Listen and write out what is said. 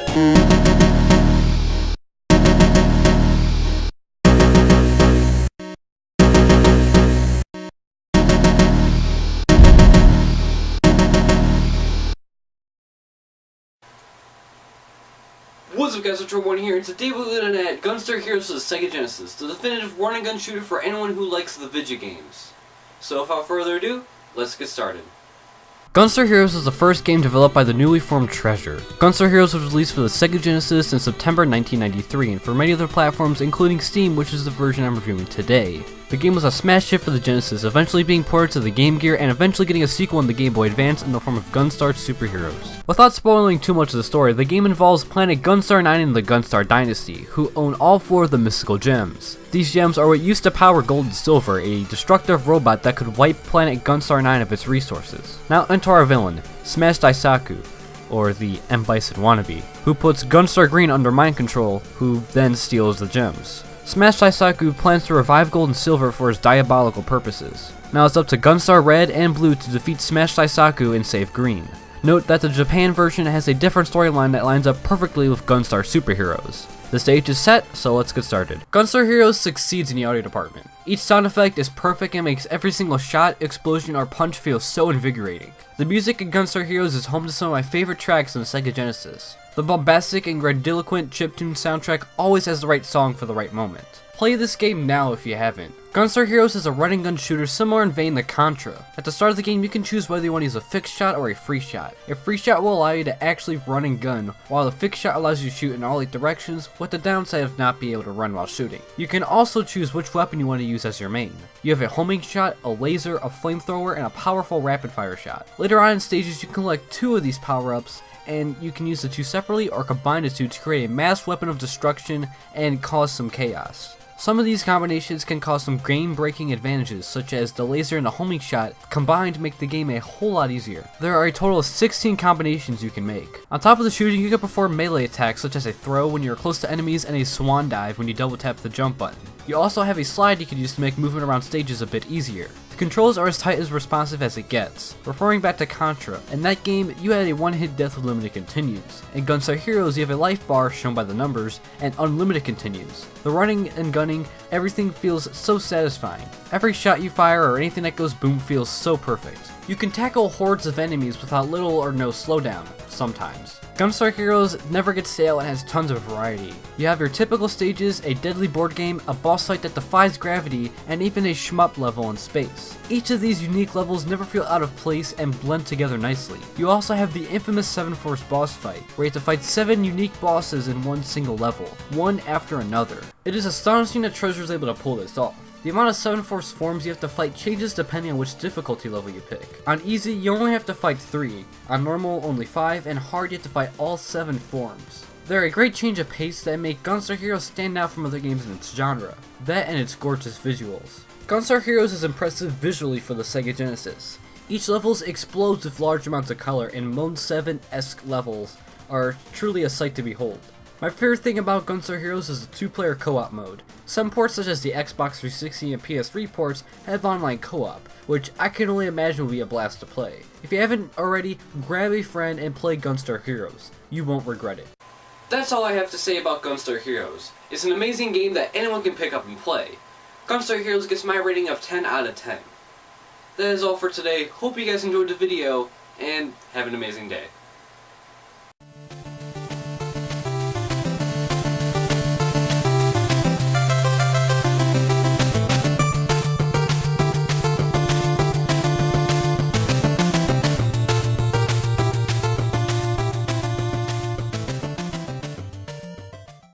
What's up guys, RetroOne here, and today we're looking at Gunstar Heroes for the Sega Genesis, the definitive run-and-gun shooter for anyone who likes the video games. So without further ado, let's get started. Gunstar Heroes was the first game developed by the newly formed Treasure. Gunstar Heroes was released for the Sega Genesis in September 1993 and for many other platforms including Steam, which is the version I'm reviewing today. The game was a smash hit for the Genesis, eventually being ported to the Game Gear and eventually getting a sequel in the Game Boy Advance in the form of Gunstar Superheroes. Without spoiling too much of the story, the game involves planet Gunstar 9 and the Gunstar Dynasty, who own all 4 of the mystical gems. These gems are what used to power Gold and Silver, a destructive robot that could wipe planet Gunstar 9 of its resources. Now enter our villain, Smash Daisaku, or the M. Bison wannabe, who puts Gunstar Green under mind control, who then steals the gems. Smash Daisaku plans to revive Gold and Silver for his diabolical purposes. Now it's up to Gunstar Red and Blue to defeat Smash Daisaku and save Green. Note that the Japan version has a different storyline that lines up perfectly with Gunstar Superheroes. The stage is set, so let's get started. Gunstar Heroes succeeds in the audio department. Each sound effect is perfect and makes every single shot, explosion, or punch feel so invigorating. The music in Gunstar Heroes is home to some of my favorite tracks in the Sega Genesis. The bombastic and grandiloquent chiptune soundtrack always has the right song for the right moment. Play this game now if you haven't. Gunstar Heroes is a run-and-gun shooter similar in vein to Contra. At the start of the game, you can choose whether you want to use a fixed shot or a free shot. A free shot will allow you to actually run and gun, while the fixed shot allows you to shoot in all 8 directions, with the downside of not being able to run while shooting. You can also choose which weapon you want to use as your main. You have a homing shot, a laser, a flamethrower, and a powerful rapid-fire shot. Later on in stages, you can collect 2 of these power-ups, and you can use the 2 separately or combine the 2 to create a mass weapon of destruction and cause some chaos. Some of these combinations can cause some game-breaking advantages, such as the laser and the homing shot combined make the game a whole lot easier. There are a total of 16 combinations you can make. On top of the shooting, you can perform melee attacks such as a throw when you're close to enemies and a swan dive when you double tap the jump button. You also have a slide you can use to make movement around stages a bit easier. The controls are as tight as responsive as it gets. Referring back to Contra, in that game you had a one-hit death with limited continues. In Gunstar Heroes you have a life bar shown by the numbers and unlimited continues. The running and gunning, everything feels so satisfying. Every shot you fire or anything that goes boom feels so perfect. You can tackle hordes of enemies without little or no slowdown, sometimes. Gunstar Heroes never gets stale and has tons of variety. You have your typical stages, a deadly board game, a boss fight that defies gravity, and even a shmup level in space. Each of these unique levels never feel out of place and blend together nicely. You also have the infamous 7 Force boss fight, where you have to fight 7 unique bosses in one single level, one after another. It is astonishing that Treasure is able to pull this off. The amount of 7 Force forms you have to fight changes depending on which difficulty level you pick. On easy, you only have to fight 3, on normal only 5, and hard you have to fight all 7 forms. They're a great change of pace that make Gunstar Heroes stand out from other games in its genre. That and its gorgeous visuals. Gunstar Heroes is impressive visually for the Sega Genesis. Each level explodes with large amounts of color, and Mode 7-esque levels are truly a sight to behold. My favorite thing about Gunstar Heroes is the 2-player co-op mode. Some ports such as the Xbox 360 and PS3 ports have online co-op, which I can only imagine will be a blast to play. If you haven't already, grab a friend and play Gunstar Heroes. You won't regret it. That's all I have to say about Gunstar Heroes. It's an amazing game that anyone can pick up and play. Gunstar Heroes gets my rating of 10 out of 10. That is all for today. Hope you guys enjoyed the video, and have an amazing day.